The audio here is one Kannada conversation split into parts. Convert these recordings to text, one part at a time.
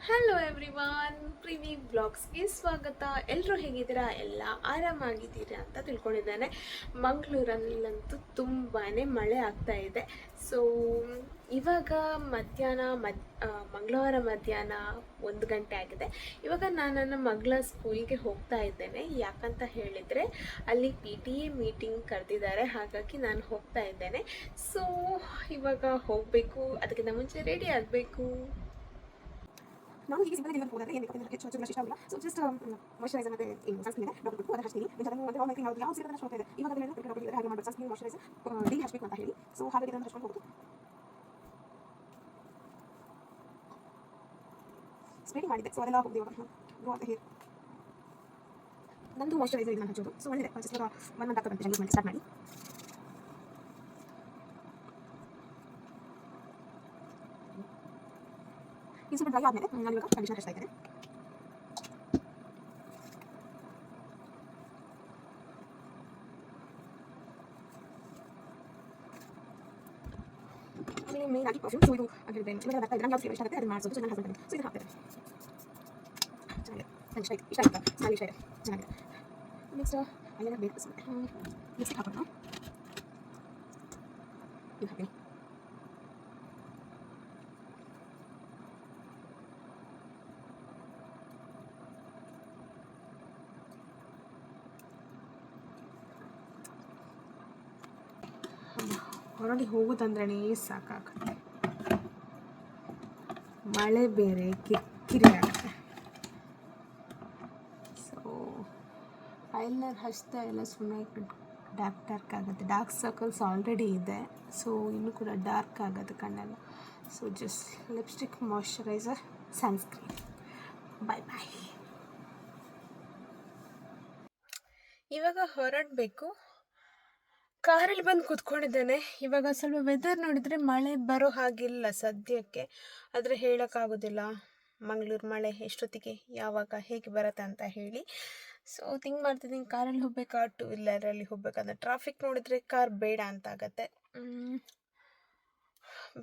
ಹಲೋ ಎವ್ರಿವಾನ್, ಪ್ರಿವಿ ಬ್ಲಾಗ್ಸ್ಗೆ ಸ್ವಾಗತ. ಎಲ್ಲರೂ ಹೇಗಿದ್ದೀರಾ? ಎಲ್ಲ ಆರಾಮಾಗಿದ್ದೀರಾ ಅಂತ ತಿಳ್ಕೊಂಡಿದ್ದೇನೆ. ಮಂಗಳೂರಲ್ಲಂತೂ ತುಂಬಾ ಮಳೆ ಆಗ್ತಾ ಇದೆ. ಸೊ ಇವಾಗ ಮಂಗಳವಾರ ಮಧ್ಯಾಹ್ನ 1 ಗಂಟೆ ಆಗಿದೆ. ಇವಾಗ ನಾನು ನನ್ನ ಮಗಳ ಸ್ಕೂಲ್ಗೆ ಹೋಗ್ತಾ ಇದ್ದೇನೆ. ಯಾಕಂತ ಹೇಳಿದರೆ ಅಲ್ಲಿ PTA ಮೀಟಿಂಗ್ ಕರೆದಿದ್ದಾರೆ, ಹಾಗಾಗಿ ನಾನು ಹೋಗ್ತಾ ಇದ್ದೇನೆ. ಸೊ ಇವಾಗ ಹೋಗಬೇಕು, ಅದಕ್ಕಿಂತ ಮುಂಚೆ ರೆಡಿ ಆಗಬೇಕು. ನಾನು ಹೀಗೆ ಸಿಂಪಲ್ ಆಗಿ ಹೋದರೆ ಏನು ಬೇಕು ಹೆಚ್ಚು ಹೆಚ್ಚು ಬ್ರಷ್ ಇಷ್ಟ ಆಗಿಲ್ಲ. ಸೊ ಜಸ್ಟ್ ಮಾಯಿಶ್ಚರೈಸರ್ ಮತ್ತೆ ಏನು ಸನ್ಸ್ಕ್ರೀನ್ ಇದೆ ಡಾಕ್ಟರ್ ಕೊಟ್ಟು ಅದನ್ನು ಹಚ್ತೀನಿ. ಅದನ್ನು ಮತ್ತೆ ಆಲ್ ಮೈ ಕ್ರೀಮ್ ಯಾವ್ದು ಸಿಗುತ್ತೆ ಅಷ್ಟು ಹೋಗ್ತಾ ಇದೆ. ಇವಾಗ ಅದನ್ನು ಡಾಕ್ಟರ್ ಹೇಳಿದರೆ ಹಾಗೆ ಮಾಡಬೇಕು, ಸನ್ಸ್ಕ್ರೀನ್ ಮಾಯಿಶ್ಚರೈಸರ್ ಡೈಲಿ ಹಚ್ಚಬೇಕು ಅಂತ ಹೇಳಿ. ಸೊ ಹಾಗಾಗಿ ಇದನ್ನು ಹಚ್ಕೊಂಡು ಹೋಗೋದು. ಸ್ಪ್ರೇಡಿಂಗ್ ಮಾಡಿದ್ದೆ, ಸೊ ಅದೆಲ್ಲ ಹೋಗಿದೆ. ಇವಾಗ ಗೋ ಅಂತ ಹೇಳಿ ನಂದು ಮಾಯಿಶ್ಚರೈಸರ್ ಇದನ್ನು ಹಚ್ಚೋದು. ಸೊ ಒಳ್ಳೆಯದೆ, ಜಸ್ಟ್ ಇವಾಗ 1 ಮಂತ್ ಆಗ್ತದೆ ಯೂಸ್ ಮಾಡಿ ಸ್ಟಾರ್ಟ್ ಮಾಡಿ. ಈ ಸ್ವಲ್ಪ ಡ್ರೈ ಆದಮೇಲೆ ನಾನು ಇವಾಗ ಕಂಡೀಷನರ್ ಹಚ್ತಾ ಇದ್ದೇನೆ. ಮೇನ್ ಆಗಿ ಪರ್ಫ್ಯೂಮ್. ಸೊ ಇದು ಹೇಳಿದೆ ಇವಾಗ ಬರ್ತಾ ಇದ್ರೆ ನಂಗೆ ಯಾವ್ದು ಇಷ್ಟ ಆಗುತ್ತೆ ಅದನ್ನು ಮಾಡಿಸೋದು. ಸೊ ನನ್ನ ಹಸ್ಬೆಂಡ್ ಸೊ ಇದನ್ನು ಹಾಕ್ತೇನೆ. ಚೆನ್ನಾಗಿದೆ, ನಂಗೆ ಇಷ್ಟ ಆಯ್ತು, ಇಷ್ಟ ಆಯ್ತಾ ಸ್ಮೆಲ್ ಇಷ್ಟ ಇದೆ, ಚೆನ್ನಾಗಿದೆ. ನೆಕ್ಸ್ಟ್ ಐಲೈನರ್ ಬೇಕು, ಲಿಪ್ಸ್ಟಿಕ್ ಹಾಕೋಣ. ಇದು ಹಾಕ್ತೀನಿ. ಹೊರಗೆ ಹೋಗೋದಂದ್ರೇ ಸಾಕಾಗುತ್ತೆ. ಮಳೆ ಬೇರೆ ಕಿರಿಕಿರಿ ಆಗುತ್ತೆ. ಸೊ ಐಲೈನರ್ ಹಚ್ತಾ ಎಲ್ಲ ಸುಮ್ಮನೆ ಡಾರ್ಕ್ ಆಗುತ್ತೆ. ಡಾರ್ಕ್ ಸರ್ಕಲ್ಸ್ ಆಲ್ರೆಡಿ ಇದೆ, ಸೊ ಇನ್ನೂ ಕೂಡ ಡಾರ್ಕ್ ಆಗುತ್ತೆ ಕಣ್ಣೆಲ್ಲ. So just lipstick, moisturiser, sunscreen. Bye bye. ಇವಾಗ ಹೊರಡಬೇಕು. ಕಾರಲ್ಲಿ ಬಂದು ಕೂತ್ಕೊಂಡಿದ್ದೇನೆ. ಇವಾಗ ಸ್ವಲ್ಪ ವೆದರ್ ನೋಡಿದರೆ ಮಳೆ ಬರೋ ಹಾಗಿಲ್ಲ ಸದ್ಯಕ್ಕೆ, ಆದರೆ ಹೇಳೋಕ್ಕಾಗೋದಿಲ್ಲ ಮಂಗಳೂರು ಮಳೆ ಎಷ್ಟೊತ್ತಿಗೆ ಯಾವಾಗ ಹೇಗೆ ಬರುತ್ತೆ ಅಂತ ಹೇಳಿ. ಸೊ ಥಿಂಕ್ ಮಾಡ್ತಿದ್ದೀನಿ, ಕಾರಲ್ಲಿ ಹೋಗ್ಬೇಕಾ ಟೂ ವೀಲರಲ್ಲಿ ಹೋಗ್ಬೇಕಂದ್ರೆ ಟ್ರಾಫಿಕ್ ನೋಡಿದರೆ ಕಾರ್ ಬೇಡ ಅಂತ ಆಗತ್ತೆ.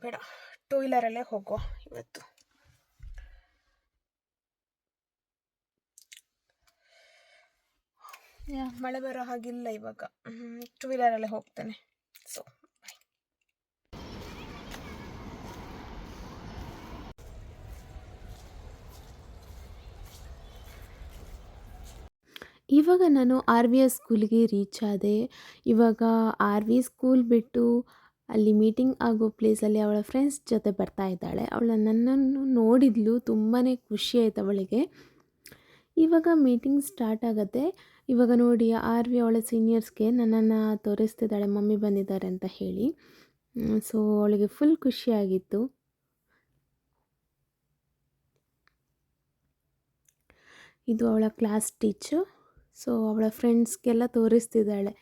ಬೇಡ, ಟೂ ವೀಲರಲ್ಲೇ ಹೋಗುವ ಇವತ್ತು. ಮಳೆ ಬರೋ ಹಾಗಿಲ್ಲ ಇವಾಗ, ಟೂ ವೀಲರಲ್ಲೇ ಹೋಗ್ತೇನೆ. So bye. ಇವಾಗ ನಾನು RVS ಸ್ಕೂಲಿಗೆ ರೀಚ್ ಆದೆ. ಇವಾಗ RV ಸ್ಕೂಲ್ ಬಿಟ್ಟು ಅಲ್ಲಿ ಮೀಟಿಂಗ್ ಆಗೋ ಪ್ಲೇಸಲ್ಲಿ ಅವಳ ಫ್ರೆಂಡ್ಸ್ ಜೊತೆ ಬರ್ತಾ ಇದ್ದಾಳೆ. ಅವಳು ನನ್ನನ್ನು ನೋಡಿದ್ಲು, ತುಂಬಾ ಖುಷಿ ಆಯ್ತು ಅವಳಿಗೆ. ಇವಾಗ ಮೀಟಿಂಗ್ ಸ್ಟಾರ್ಟ್ ಆಗುತ್ತೆ. ಇವಾಗ ನೋಡಿ RV ಅವಳ ಸೀನಿಯರ್ಸ್ಗೆ ನನ್ನನ್ನು ತೋರಿಸ್ತಿದ್ದಾಳೆ, ಮಮ್ಮಿ ಬಂದಿದ್ದಾರೆ ಅಂತ ಹೇಳಿ. ಸೊ ಅವಳಿಗೆ ಫುಲ್ ಖುಷಿಯಾಗಿತ್ತು. ಇದು ಅವಳ ಕ್ಲಾಸ್ ಟೀಚರ್. ಸೊ ಅವಳ ಫ್ರೆಂಡ್ಸ್ಗೆಲ್ಲ ತೋರಿಸ್ತಿದ್ದಾಳೆ.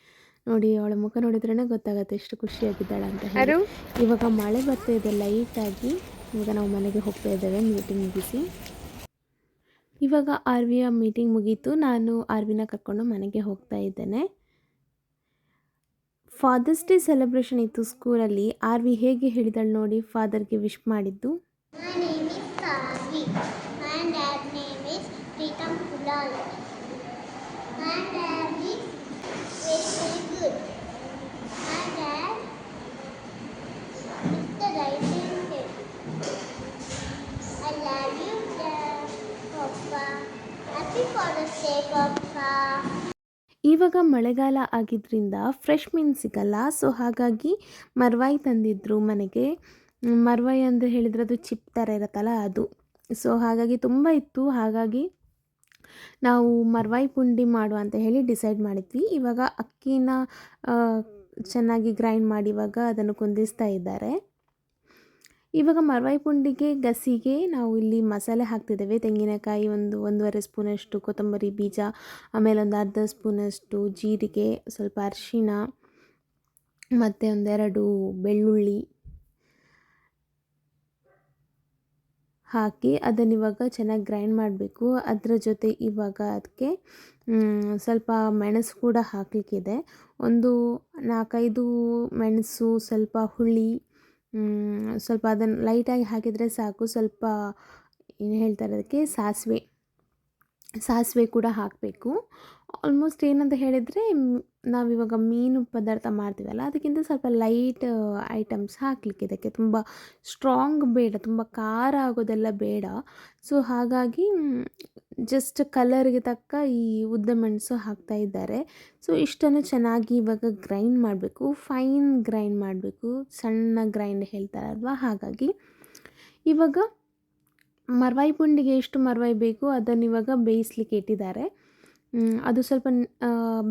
ನೋಡಿ, ಅವಳ ಮುಖ ನೋಡಿದ್ರೇ ಗೊತ್ತಾಗುತ್ತೆ ಎಷ್ಟು ಖುಷಿಯಾಗಿದ್ದಾಳೆ ಅಂತ ಹೇಳಿ. ಇವಾಗ ಮಳೆ ಬರ್ತಾ ಇದೆ ಲೈಟಾಗಿ. ಇವಾಗ ನಾವು ಮನೆಗೆ ಹೋಗ್ತಾ ಇದ್ದೇವೆ ಮೀಟಿಂಗ್ ಮುಗಿಸಿ. ಇವಾಗ RVಯ ಮೀಟಿಂಗ್ ಮುಗೀತು. ನಾನು RVನ ಕರ್ಕೊಂಡು ಮನೆಗೆ ಹೋಗ್ತಾ ಇದ್ದೇನೆ. ಫಾದರ್ಸ್ ಡೇ ಸೆಲೆಬ್ರೇಷನ್ ಇತ್ತು ಸ್ಕೂಲಲ್ಲಿ. RV ಹೇಗೆ ಹೇಳಿದಳು ನೋಡಿ, ಫಾದರ್ಗೆ ವಿಶ್ ಮಾಡಿದ್ದು. My name is Savi. My dad name is Pritam Kulal. My dad is very good. My dad is the right handed. I love you, Dad, Papa. Happy Father's Day, Papa. ಇವಾಗ ಮಳೆಗಾಲ ಆಗಿದ್ದರಿಂದ ಫ್ರೆಶ್ ಮೀನು ಸಿಗಲ್ಲ. ಸೊ ಹಾಗಾಗಿ ಮರ್ವಾಯಿ ತಂದಿದ್ರು ಮನೆಗೆ. ಮರ್ವಾಯಿ ಅಂದರೆ ಹೇಳಿದರೆ ಅದು ಚಿಪ್ ಥರ ಇರುತ್ತಲ್ಲ ಅದು. ಸೊ ಹಾಗಾಗಿ ತುಂಬ ಇತ್ತು, ಹಾಗಾಗಿ ನಾವು ಮರ್ವಾಯಿ ಪುಂಡಿ ಮಾಡುವ ಅಂತ ಹೇಳಿ ಡಿಸೈಡ್ ಮಾಡಿದ್ವಿ. ಇವಾಗ ಅಕ್ಕಿನ ಚೆನ್ನಾಗಿ ಗ್ರೈಂಡ್ ಮಾಡಿ ಇವಾಗ ಅದನ್ನು ಕುದಿಸ್ತಾ ಇದ್ದಾರೆ. ಇವಾಗ ಮರ್ವಾಯಿ ಪುಂಡಿಗೆ ಗಸಿಗೆ ನಾವು ಇಲ್ಲಿ ಮಸಾಲೆ ಹಾಕ್ತಿದ್ದೇವೆ. ತೆಂಗಿನಕಾಯಿ, 1.5 ಸ್ಪೂನಷ್ಟು ಕೊತ್ತಂಬರಿ ಬೀಜ, ಆಮೇಲೆ ಒಂದು ಅರ್ಧ ಸ್ಪೂನಷ್ಟು ಜೀರಿಗೆ, ಸ್ವಲ್ಪ ಅರಿಶಿಣ, ಮತ್ತು 1-2 ಬೆಳ್ಳುಳ್ಳಿ ಹಾಕಿ ಅದನ್ನು ಇವಾಗ ಚೆನ್ನಾಗಿ ಗ್ರೈಂಡ್ ಮಾಡಬೇಕು. ಅದರ ಜೊತೆ ಇವಾಗ ಅದಕ್ಕೆ ಸ್ವಲ್ಪ ಮೆಣಸು ಕೂಡ ಹಾಕಲಿಕ್ಕಿದೆ. ಒಂದು 4-5 ಮೆಣಸು, ಸ್ವಲ್ಪ ಹುಳಿ, ಸ್ವಲ್ಪ ಅದನ್ನು ಲೈಟಾಗಿ ಹಾಕಿದರೆ ಸಾಕು. ಸ್ವಲ್ಪ ಏನು ಹೇಳ್ತಾರೆ ಅದಕ್ಕೆ ಸಾಸಿವೆ ಕೂಡ ಹಾಕಬೇಕು. ಆಲ್ಮೋಸ್ಟ್ ಏನಂತ ಹೇಳಿದರೆ ನಾವಿವಾಗ ಮೀನು ಪದಾರ್ಥ ಮಾಡ್ತೀವಲ್ಲ ಅದಕ್ಕಿಂತ ಸ್ವಲ್ಪ ಲೈಟ್ ಐಟಮ್ಸ್ ಹಾಕಲಿಕ್ಕೆ ಇದಕ್ಕೆ. ತುಂಬ ಸ್ಟ್ರಾಂಗ್ ಬೇಡ, ತುಂಬ ಖಾರ ಆಗೋದೆಲ್ಲ ಬೇಡ. ಸೊ ಹಾಗಾಗಿ ಜಸ್ಟ್ ಕಲರ್ಗೆ ತಕ್ಕ ಈ ಉದ್ದ ಮೆಣಸು ಹಾಕ್ತಾ ಇದ್ದಾರೆ. ಸೊ ಇಷ್ಟನ್ನು ಚೆನ್ನಾಗಿ ಇವಾಗ ಗ್ರೈಂಡ್ ಮಾಡಬೇಕು, ಫೈನ್ ಗ್ರೈಂಡ್ ಮಾಡಬೇಕು, ಸಣ್ಣ ಗ್ರೈಂಡ್ ಹೇಳ್ತಾರಲ್ವ. ಹಾಗಾಗಿ ಇವಾಗ ಮರ್ವಾಯಿ ಪುಂಡಿಗೆ ಎಷ್ಟು ಮರ್ವಾಯಿ ಬೇಕು ಅದನ್ನು ಇವಾಗ ಬೇಯಿಸ್ಲಿಕ್ಕೆ ಇಟ್ಟಿದ್ದಾರೆ. ಅದು ಸ್ವಲ್ಪ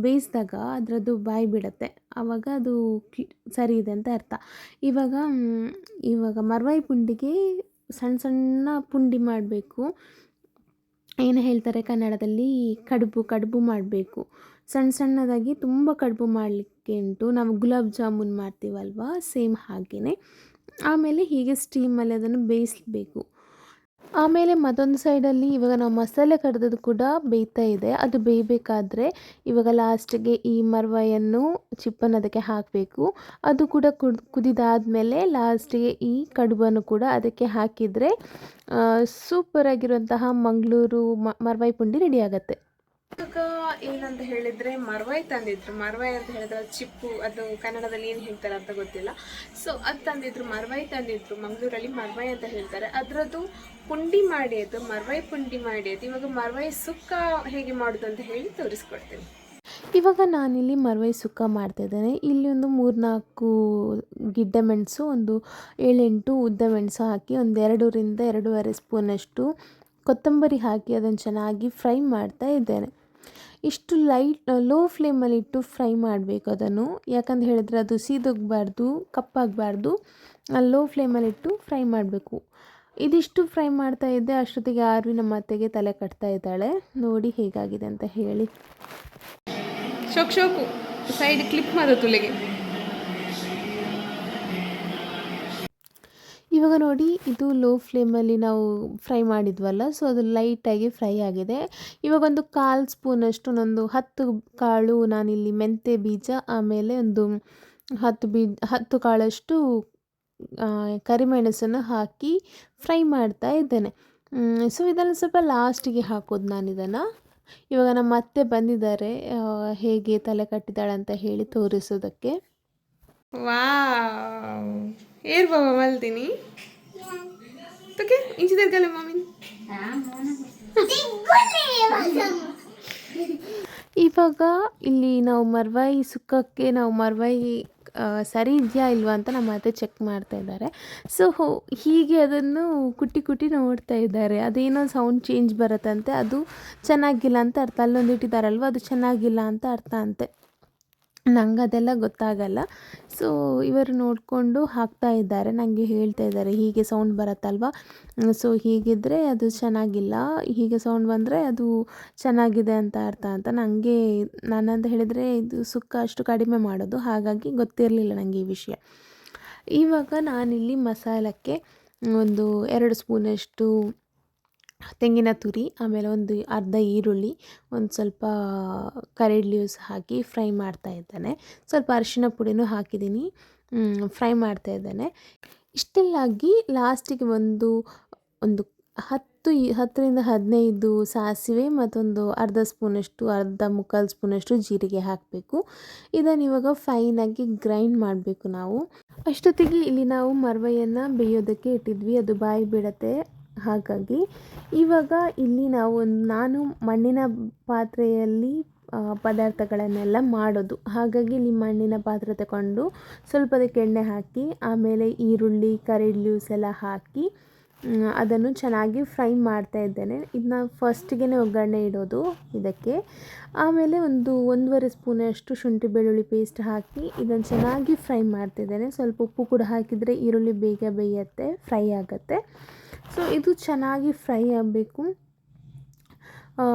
ಬೇಯಿಸಿದಾಗ ಅದರದ್ದು ಬಾಯಿ ಬಿಡುತ್ತೆ, ಆವಾಗ ಅದು ಸರಿ ಇದೆ ಅಂತ ಅರ್ಥ. ಇವಾಗ ಮರ್ವಾಯಿ ಪುಂಡಿಗೆ ಸಣ್ಣ ಸಣ್ಣ ಪುಂಡಿ ಮಾಡಬೇಕು. ಏನು ಹೇಳ್ತಾರೆ ಕನ್ನಡದಲ್ಲಿ ಕಡುಬು ಮಾಡಬೇಕು. ಸಣ್ಣ ಸಣ್ಣದಾಗಿ ತುಂಬ ಕಡುಬು ಮಾಡಲಿಕ್ಕೆ ಉಂಟು. ನಾವು ಗುಲಾಬ್ ಜಾಮೂನ್ ಮಾಡ್ತೀವಲ್ವ, ಸೇಮ್ ಹಾಗೆಯೇ. ಆಮೇಲೆ ಹೀಗೆ ಸ್ಟೀಮಲ್ಲಿ ಅದನ್ನು ಬೇಯಿಸಬೇಕು. ಆಮೇಲೆ ಮತ್ತೊಂದು ಸೈಡಲ್ಲಿ ಇವಾಗ ನಾವು ಮಸಾಲೆ ಕರೆದದ್ದು ಕೂಡ ಬೇಯ್ತಾ ಇದೆ. ಅದು ಬೇಯಬೇಕಾದ್ರೆ ಇವಾಗ ಲಾಸ್ಟಿಗೆ ಈ ಮರ್ವಾಯನ್ನು ಚಿಪ್ಪನ್ನು ಅದಕ್ಕೆ ಹಾಕಬೇಕು. ಅದು ಕೂಡ ಕುದಿದಾದಮೇಲೆ ಲಾಸ್ಟಿಗೆ ಈ ಕಡುಬನ್ನು ಕೂಡ ಅದಕ್ಕೆ ಹಾಕಿದರೆ ಸೂಪರಾಗಿರುವಂತಹ ಮಂಗಳೂರು ಮರ್ವಾಯಿ ಪುಂಡಿ ರೆಡಿ ಆಗುತ್ತೆ. ಇವಾಗ ಏನಂತ ಹೇಳಿದರೆ ಮರ್ವಾಯಿ ತಂದಿದ್ರು. ಮರ್ವಾಯಿ ಅಂತ ಹೇಳಿದ್ರೆ ಚಿಪ್ಪು, ಅದು ಕನ್ನಡದಲ್ಲಿ ಏನು ಹೇಳ್ತಾರೆ ಅಂತ ಗೊತ್ತಿಲ್ಲ. ಸೊ ಅದು ತಂದಿದ್ರು, ಮರ್ವಾಯಿ ತಂದಿದ್ರು. ಮಂಗಳೂರಲ್ಲಿ ಮರ್ವಾಯಿ ಅಂತ ಹೇಳ್ತಾರೆ. ಅದರದ್ದು ಪುಂಡಿ ಮಾಡಿ, ಅದು ಮರ್ವಾಯಿ ಪುಂಡಿ ಮಾಡಿ. ಅದು ಇವಾಗ ಮರ್ವಾಯಿ ಸುಕ್ಕ ಹೇಗೆ ಮಾಡೋದು ಅಂತ ಹೇಳಿ ತೋರಿಸ್ಕೊಡ್ತೀನಿ. ಇವಾಗ ನಾನಿಲ್ಲಿ ಮರ್ವಾಯಿ ಸುಕ್ಕ ಮಾಡ್ತಾಯಿದ್ದೇನೆ. ಇಲ್ಲಿ ಒಂದು 3-4 ಗಿಡ್ಡ ಮೆಣಸು, ಒಂದು 7-8 ಉದ್ದ ಮೆಣಸು ಹಾಕಿ ಒಂದು 2ರಿಂದ 2.5 ಸ್ಪೂನಷ್ಟು ಕೊತ್ತಂಬರಿ ಹಾಕಿ ಅದನ್ನು ಚೆನ್ನಾಗಿ ಫ್ರೈ ಮಾಡ್ತಾ ಇದ್ದೇನೆ. ಇಷ್ಟು ಲೋ ಫ್ಲೇಮಲ್ಲಿಟ್ಟು ಫ್ರೈ ಮಾಡಬೇಕು ಅದನ್ನು. ಯಾಕಂತ ಹೇಳಿದ್ರೆ ಅದು ಸೀದೋಗಬಾರ್ದು, ಕಪ್ಪಾಗಬಾರ್ದು. ಲೋ ಫ್ಲೇಮಲ್ಲಿಟ್ಟು ಫ್ರೈ ಮಾಡಬೇಕು. ಇದಿಷ್ಟು ಫ್ರೈ ಮಾಡ್ತಾ ಇದ್ದೆ ಅಷ್ಟೊತ್ತಿಗೆ ಆರ್ವಿ ನಮ್ಮ ಅತ್ತೆಗೆ ತಲೆ ಕಟ್ತಾ ಇದ್ದಾಳೆ. ನೋಡಿ ಹೇಗಾಗಿದೆ ಅಂತ ಹೇಳಿ. ಶೋಕು ಸೈಡ್ ಕ್ಲಿಪ್ ಮಾಡೋ ತುಲೆಗೆ. ಇವಾಗ ನೋಡಿ, ಇದು ಲೋ ಫ್ಲೇಮಲ್ಲಿ ನಾವು ಫ್ರೈ ಮಾಡಿದ್ವಲ್ಲ, ಸೊ ಅದು ಲೈಟಾಗಿ ಫ್ರೈ ಆಗಿದೆ. ಇವಾಗ ಒಂದು 1/4 ಸ್ಪೂನಷ್ಟು, ಒಂದು 10 ಕಾಳು ನಾನಿಲ್ಲಿ ಮೆಂತ್ಯ ಬೀಜ, ಆಮೇಲೆ ಒಂದು 10 ಕಾಳಷ್ಟು ಕರಿಮೆಣಸನ್ನು ಹಾಕಿ ಫ್ರೈ ಮಾಡ್ತಾ ಇದ್ದೇನೆ. ಸೊ ಇದನ್ನು ಸ್ವಲ್ಪ ಲಾಸ್ಟಿಗೆ ಹಾಕೋದು ನಾನಿದನ್ನು. ಇವಾಗ ನಮ್ಮ ಅತ್ತೆ ಬಂದಿದ್ದಾರೆ ಹೇಗೆ ತಲೆ ಕಟ್ಟಿದ್ದಾಳೆ ಅಂತ ಹೇಳಿ ತೋರಿಸೋದಕ್ಕೆ. ವಾವ್, ಏರ್ ಬಾಬಾ ಮಲ್ತೀನಿ ತಕ್ಕೆ ಇಂಚಿ ತರ್ಕಲ್ಲ ಮಾಮಿನ್. ಇವಾಗ ಇಲ್ಲಿ ನಾವು ಮರ್ವಾಯಿ ಸುಕ್ಕಕ್ಕೆ ಮರ್ವಾಯಿ ಸರಿ ಇದೆಯಾ ಇಲ್ವಾ ಅಂತ ನಮ್ಮ ಅತ್ತೆ ಚೆಕ್ ಮಾಡ್ತಾ ಇದ್ದಾರೆ. ಸೊ ಹೀಗೆ ಅದನ್ನು ಕುಟ್ಟಿ ನೋಡ್ತಾ ಇದ್ದಾರೆ. ಅದೇನೋ ಸೌಂಡ್ ಚೇಂಜ್ ಬರುತ್ತಂತೆ, ಅದು ಚೆನ್ನಾಗಿಲ್ಲ ಅಂತ ಅರ್ಥ. ಅಲ್ಲೊಂದು ಇಟ್ಟಿದ್ದಾರಲ್ವ, ಅದು ಚೆನ್ನಾಗಿಲ್ಲ ಅಂತ ಅರ್ಥ ಅಂತೆ. ನಂಗೆ ಅದೆಲ್ಲ ಗೊತ್ತಾಗಲ್ಲ. ಸೊ ಇವರು ನೋಡಿಕೊಂಡು ಹಾಕ್ತಾ ಇದ್ದಾರೆ, ನನಗೆ ಹೇಳ್ತಾ ಇದ್ದಾರೆ ಹೀಗೆ ಸೌಂಡ್ ಬರುತ್ತಲ್ವ, ಸೊ ಹೀಗಿದ್ದರೆ ಅದು ಚೆನ್ನಾಗಿಲ್ಲ, ಹೀಗೆ ಸೌಂಡ್ ಬಂದರೆ ಅದು ಚೆನ್ನಾಗಿದೆ ಅಂತ ಅರ್ಥ ಅಂತ. ನಾನಂತ ಹೇಳಿದರೆ ಇದು ಸುಕ್ಕ ಅಷ್ಟು ಕಡಿಮೆ ಮಾಡೋದು, ಹಾಗಾಗಿ ಗೊತ್ತಿರಲಿಲ್ಲ ನನಗೆ ಈ ವಿಷಯ. ಇವಾಗ ನಾನಿಲ್ಲಿ ಮಸಾಲಕ್ಕೆ ಒಂದು 2 ಸ್ಪೂನಷ್ಟು ತೆಂಗಿನ ತುರಿ, ಆಮೇಲೆ ಒಂದು ಅರ್ಧ ಈರುಳ್ಳಿ, ಒಂದು ಸ್ವಲ್ಪ ಕರಿಡ್ ಲೀವ್ಸ್ ಹಾಕಿ ಫ್ರೈ ಮಾಡ್ತಾ ಇದ್ದೇನೆ. ಸ್ವಲ್ಪ ಅರಿಶಿನ ಪುಡಿನೂ ಹಾಕಿದ್ದೀನಿ, ಫ್ರೈ ಮಾಡ್ತಾ ಇದ್ದೇನೆ. ಇಷ್ಟೆಲ್ಲಾಗಿ ಲಾಸ್ಟಿಗೆ ಒಂದು 10ರಿಂದ 15 ಸಾಸಿವೆ ಮತ್ತೊಂದು ಮುಕ್ಕಾಲು ಸ್ಪೂನಷ್ಟು ಜೀರಿಗೆ ಹಾಕಬೇಕು. ಇದನ್ನು ಇವಾಗ ಫೈನಾಗಿ ಗ್ರೈಂಡ್ ಮಾಡಬೇಕು ನಾವು. ಅಷ್ಟೊತ್ತಿಗೆ ಇಲ್ಲಿ ನಾವು ಮರ್ವಾಯನ್ನು ಬೇಯೋದಕ್ಕೆ ಇಟ್ಟಿದ್ವಿ, ಅದು ಬಾಯಿ ಬಿಡತ್ತೆ. ಹಾಗಾಗಿ ಇವಾಗ ಇಲ್ಲಿ ನಾನು ಮಣ್ಣಿನ ಪಾತ್ರೆಯಲ್ಲಿ ಪದಾರ್ಥಗಳನ್ನೆಲ್ಲ ಮಾಡೋದು. ಹಾಗಾಗಿ ಇಲ್ಲಿ ಮಣ್ಣಿನ ಪಾತ್ರೆ ತಗೊಂಡು ಸ್ವಲ್ಪ ಅದಕ್ಕೆ ಎಣ್ಣೆ ಹಾಕಿ, ಆಮೇಲೆ ಈರುಳ್ಳಿ, ಕರಿಡ್ ಲೀವ್ಸ್ ಎಲ್ಲ ಹಾಕಿ ಅದನ್ನು ಚೆನ್ನಾಗಿ ಫ್ರೈ ಮಾಡ್ತಾ ಇದ್ದೇನೆ. ಇದನ್ನ ಫಸ್ಟಿಗೆ ಒಗ್ಗರಣೆ ಇಡೋದು ಇದಕ್ಕೆ. ಆಮೇಲೆ ಒಂದು 1.5 ಸ್ಪೂನಷ್ಟು ಶುಂಠಿ ಬೆಳ್ಳುಳ್ಳಿ ಪೇಸ್ಟ್ ಹಾಕಿ ಇದನ್ನು ಚೆನ್ನಾಗಿ ಫ್ರೈ ಮಾಡ್ತಿದ್ದೇನೆ. ಸ್ವಲ್ಪ ಉಪ್ಪು ಕೂಡ ಹಾಕಿದರೆ ಈರುಳ್ಳಿ ಬೇಗ ಬೇಯುತ್ತೆ, ಫ್ರೈ ಆಗುತ್ತೆ. ಸೊ ಇದು ಚೆನ್ನಾಗಿ ಫ್ರೈ ಆಗಬೇಕು.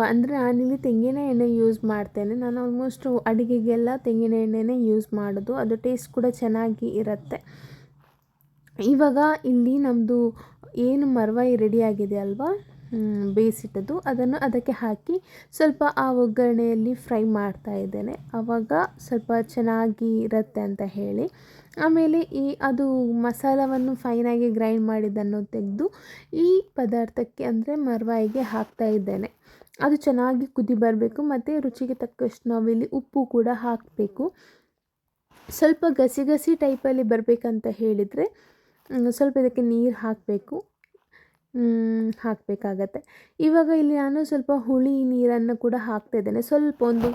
ಅಂದರೆ ನಾನಿಲ್ಲಿ ತೆಂಗಿನ ಎಣ್ಣೆ ಯೂಸ್ ಮಾಡ್ತೇನೆ. ನಾನು ಆಲ್ಮೋಸ್ಟ್ ಅಡುಗೆಗೆಲ್ಲ ತೆಂಗಿನ ಎಣ್ಣೆನೇ ಯೂಸ್ ಮಾಡೋದು, ಅದು ಟೇಸ್ಟ್ ಕೂಡ ಚೆನ್ನಾಗಿ ಇರುತ್ತೆ. ಇವಾಗ ಇಲ್ಲಿ ನಮ್ಮದು ಏನು ಮರ್ವಾಯಿ ರೆಡಿಯಾಗಿದೆ ಅಲ್ವಾ, ಬೇಯಿಸಿಟ್ಟದ್ದು, ಅದನ್ನು ಅದಕ್ಕೆ ಹಾಕಿ ಸ್ವಲ್ಪ ಆ ಒಗ್ಗರಣೆಯಲ್ಲಿ ಫ್ರೈ ಮಾಡ್ತಾ ಇದ್ದೇನೆ. ಆವಾಗ ಸ್ವಲ್ಪ ಚೆನ್ನಾಗಿ ಇರುತ್ತೆ ಅಂತ ಹೇಳಿ ಆಮೇಲೆ ಅದು ಮಸಾಲವನ್ನು ಫೈನಾಗಿ ಗ್ರೈಂಡ್ ಮಾಡಿದ್ದನ್ನು ತೆಗೆದು ಈ ಪದಾರ್ಥಕ್ಕೆ ಅಂದರೆ ಮರ್ವಾಯಿಗೆ ಹಾಕ್ತಾ ಇದ್ದೇನೆ. ಅದು ಚೆನ್ನಾಗಿ ಕುದಿ ಬರಬೇಕು ಮತ್ತು ರುಚಿಗೆ ತಕ್ಕಷ್ಟು ನಾವಿಲ್ಲಿ ಉಪ್ಪು ಕೂಡ ಹಾಕಬೇಕು. ಸ್ವಲ್ಪ ಗಸಿ ಗಸಿ ಟೈಪಲ್ಲಿ ಬರಬೇಕಂತ ಹೇಳಿದರೆ ಸ್ವಲ್ಪ ಇದಕ್ಕೆ ನೀರು ಹಾಕಬೇಕಾಗತ್ತೆ. ಇವಾಗ ಇಲ್ಲಿ ನಾನು ಸ್ವಲ್ಪ ಹುಳಿ ನೀರನ್ನು ಕೂಡ ಹಾಕ್ತಾಯಿದ್ದೇನೆ. ಸ್ವಲ್ಪ ಒಂದು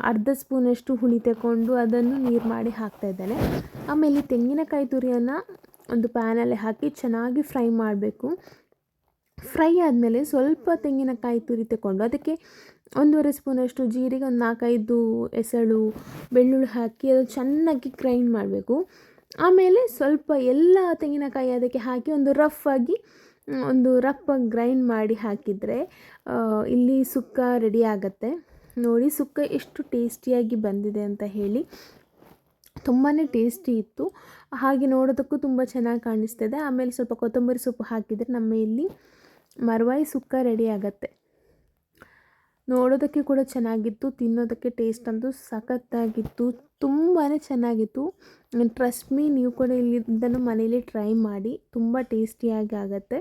ಅರ್ಧ ಸ್ಪೂನಷ್ಟು ಹುಳಿ ತಗೊಂಡು ಅದನ್ನು ನೀರು ಮಾಡಿ ಹಾಕ್ತಾಯಿದ್ದೇನೆ. ಆಮೇಲೆ ತೆಂಗಿನಕಾಯಿ ತುರಿಯನ್ನು ಒಂದು ಪ್ಯಾನಲ್ಲಿ ಹಾಕಿ ಚೆನ್ನಾಗಿ ಫ್ರೈ ಮಾಡಬೇಕು. ಫ್ರೈ ಆದಮೇಲೆ ಸ್ವಲ್ಪ ತೆಂಗಿನಕಾಯಿ ತುರಿ ತಗೊಂಡು ಅದಕ್ಕೆ 1.5 ಸ್ಪೂನಷ್ಟು ಜೀರಿಗೆ, ಒಂದು 4-5 ಎಸಳು ಬೆಳ್ಳುಳ್ಳಿ ಹಾಕಿ ಅದು ಚೆನ್ನಾಗಿ ಗ್ರೈಂಡ್ ಮಾಡಬೇಕು. ಆಮೇಲೆ ಸ್ವಲ್ಪ ಎಲ್ಲ ತೆಂಗಿನಕಾಯಿ ಅದಕ್ಕೆ ಹಾಕಿ ಒಂದು ರಫಾಗಿ ಗ್ರೈಂಡ್ ಮಾಡಿ ಹಾಕಿದರೆ ಇಲ್ಲಿ ಸುಕ್ಕ ರೆಡಿ ಆಗುತ್ತೆ. ನೋಡಿ ಸುಕ್ಕ ಎಷ್ಟು ಟೇಸ್ಟಿಯಾಗಿ ಬಂದಿದೆ ಅಂತ ಹೇಳಿ. ತುಂಬಾ ಟೇಸ್ಟಿ ಇತ್ತು, ಹಾಗೆ ನೋಡೋದಕ್ಕೂ ತುಂಬ ಚೆನ್ನಾಗಿ ಕಾಣಿಸ್ತಿದೆ. ಆಮೇಲೆ ಸ್ವಲ್ಪ ಕೊತ್ತಂಬರಿ ಸೊಪ್ಪು ಹಾಕಿದರೆ ನಮ್ಮ ಇಲ್ಲಿ ಮರ್ವಾಯಿ ಸುಕ್ಕ ರೆಡಿ ಆಗುತ್ತೆ. ನೋಡೋದಕ್ಕೆ ಕೂಡ ಚೆನ್ನಾಗಿತ್ತು, ತಿನ್ನೋದಕ್ಕೆ ಟೇಸ್ಟ್ ಅಂತೂ ಸಖತ್ತಾಗಿತ್ತು, ತುಂಬಾ ಚೆನ್ನಾಗಿತ್ತು. ಟ್ರಸ್ಟ್ ಮೀ, ನೀವು ಕೂಡ ಇದನ್ನು ಮನೇಲಿ ಟ್ರೈ ಮಾಡಿ, ತುಂಬ ಟೇಸ್ಟಿಯಾಗಿ ಆಗುತ್ತೆ.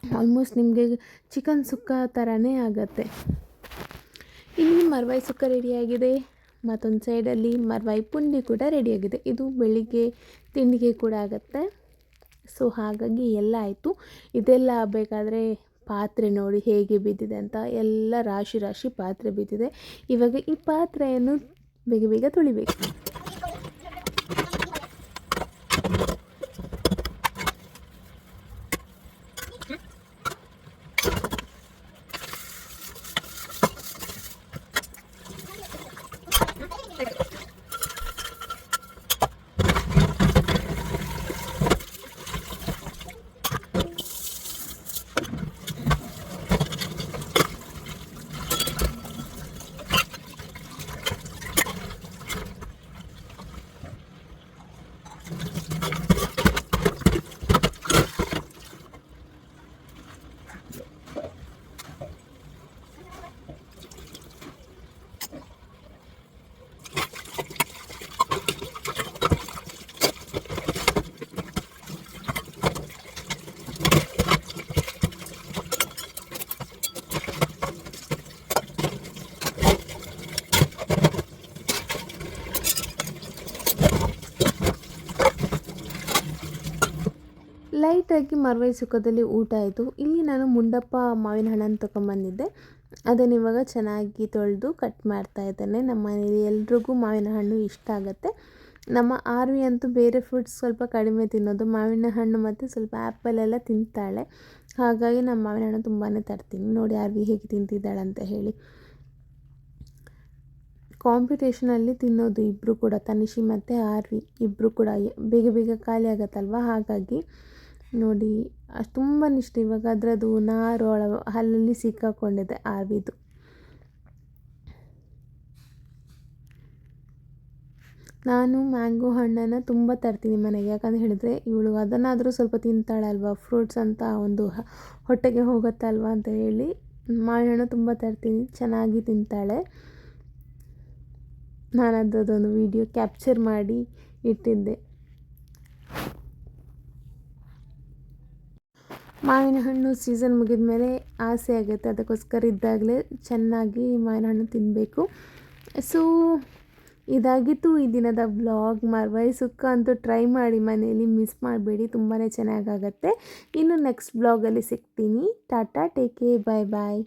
ಆಲ್ಮೋಸ್ಟ್ ನಿಮಗೆ ಚಿಕನ್ ಸುಕ್ಕ ಥರನೇ ಆಗುತ್ತೆ. ಇಲ್ಲಿ ಮರ್ವಾಯಿ ಸುಕ್ಕ ರೆಡಿಯಾಗಿದೆ. ಮತ್ತೊಂದು ಸೈಡಲ್ಲಿ ಮರ್ವಾಯಿ ಪುಂಡಿ ಕೂಡ ರೆಡಿಯಾಗಿದೆ. ಇದು ಬೆಳಿಗ್ಗೆ ತಿಂಡಿಗೆ ಕೂಡ ಆಗುತ್ತೆ. ಸೊ ಹಾಗಾಗಿ ಎಲ್ಲ ಆಯಿತು. ಇದೆಲ್ಲ ಆಗಬೇಕಾದ್ರೆ ಪಾತ್ರೆ ನೋಡಿ ಹೇಗೆ ಬಿದ್ದಿದೆ ಅಂತ, ಎಲ್ಲ ರಾಶಿ ರಾಶಿ ಪಾತ್ರೆ ಬಿದ್ದಿದೆ. ಇವಾಗ ಈ ಪಾತ್ರೆಯನ್ನು ಬೇಗ ಬೇಗ ತೊಳಿಬೇಕು. ಲೈಟಾಗಿ ಮರ್ವಾಯಿ ಸುಕ್ಕದಲ್ಲಿ ಊಟ ಆಯಿತು. ಇಲ್ಲಿ ನಾನು ಮುಂಡಪ್ಪ ಮಾವಿನ ಹಣ್ಣನ್ನು ತೊಗೊಂಬಂದಿದ್ದೆ. ಅದನ್ನು ಇವಾಗ ಚೆನ್ನಾಗಿ ತೊಳೆದು ಕಟ್ ಮಾಡ್ತಾ ಇದ್ದೇನೆ. ನಮ್ಮ ಮನೇಲಿ ಎಲ್ರಿಗೂ ಮಾವಿನ ಹಣ್ಣು ಇಷ್ಟ ಆಗುತ್ತೆ. ನಮ್ಮ ಆರ್ವಿ ಅಂತೂ ಬೇರೆ ಫ್ರೂಟ್ಸ್ ಸ್ವಲ್ಪ ಕಡಿಮೆ ತಿನ್ನೋದು, ಮಾವಿನ ಹಣ್ಣು ಮತ್ತು ಸ್ವಲ್ಪ ಆ್ಯಪಲ್ ಎಲ್ಲ ತಿಂತಾಳೆ. ಹಾಗಾಗಿ ನಮ್ಮ ಮಾವಿನ ಹಣ್ಣು ತುಂಬಾ ತರ್ತೀನಿ. ನೋಡಿ ಆರ್ವಿ ಹೇಗೆ ತಿಂತಿದ್ದಾಳೆ ಅಂತ ಹೇಳಿ. ಕಾಂಪಿಟೇಷನಲ್ಲಿ ತಿನ್ನೋದು ಇಬ್ಬರು ಕೂಡ, ತನಿಷಿ ಮತ್ತು ಆರ್ವಿ ಇಬ್ಬರು ಕೂಡ. ಬೇಗ ಬೇಗ ಖಾಲಿ ಆಗುತ್ತಲ್ವ, ಹಾಗಾಗಿ ನೋಡಿ ಅಷ್ಟು ತುಂಬಾ ಇಷ್ಟ. ಇವಾಗ ಅದರದ್ದು ನಾರು ಹಲ್ಲಲ್ಲಿ ಸಿಕ್ಕಾಕೊಂಡಿದೆ ಆರ್ವಿದು. ನಾನು ಮ್ಯಾಂಗೋ ಹಣ್ಣನ್ನು ತುಂಬ ತರ್ತೀನಿ ಮನೆಗೆ, ಯಾಕಂತ ಹೇಳಿದರೆ ಇವಳು ಅದನ್ನಾದರೂ ಸ್ವಲ್ಪ ತಿಂತಾಳಲ್ವ, ಫ್ರೂಟ್ಸ್ ಅಂತ ಒಂದು ಹೊಟ್ಟೆಗೆ ಹೋಗುತ್ತಲ್ವ ಅಂತ ಹೇಳಿ ಮಾವಿನ ಹಣ್ಣು ತುಂಬ ತರ್ತೀನಿ, ಚೆನ್ನಾಗಿ ತಿಂತಾಳೆ. ನಾನು ಅದರದ್ದೊಂದು ವಿಡಿಯೋ ಕ್ಯಾಪ್ಚರ್ ಮಾಡಿ ಇಟ್ಟಿದ್ದೆ. ಮಾವಿನ ಹಣ್ಣು ಸೀಸನ್ ಮುಗಿದ ಮೇಲೆ ಆಸೆ ಆಗುತ್ತೆ, ಅದಕ್ಕೋಸ್ಕರ ಇದ್ದಾಗಲೇ ಚೆನ್ನಾಗಿ ಮಾವಿನ ಹಣ್ಣು ತಿನ್ನಬೇಕು. ಸೊ ಇದಾಗಿತ್ತು ಈ ದಿನದ ವ್ಲಾಗ್. ಮರ್ವಾಯಿ ಸುಕ್ಕ ಅಂತೂ ಟ್ರೈ ಮಾಡಿ ಮನೆಯಲ್ಲಿ, ಮಿಸ್ ಮಾಡಬೇಡಿ, ತುಂಬಾ ಚೆನ್ನಾಗಾಗತ್ತೆ. ಇನ್ನು ನೆಕ್ಸ್ಟ್ ವ್ಲಾಗಲ್ಲಿ ಸಿಗ್ತೀನಿ. ಟಾಟಾ, ಟೇಕ್ ಕೇರ್, ಬಾಯ್ ಬಾಯ್.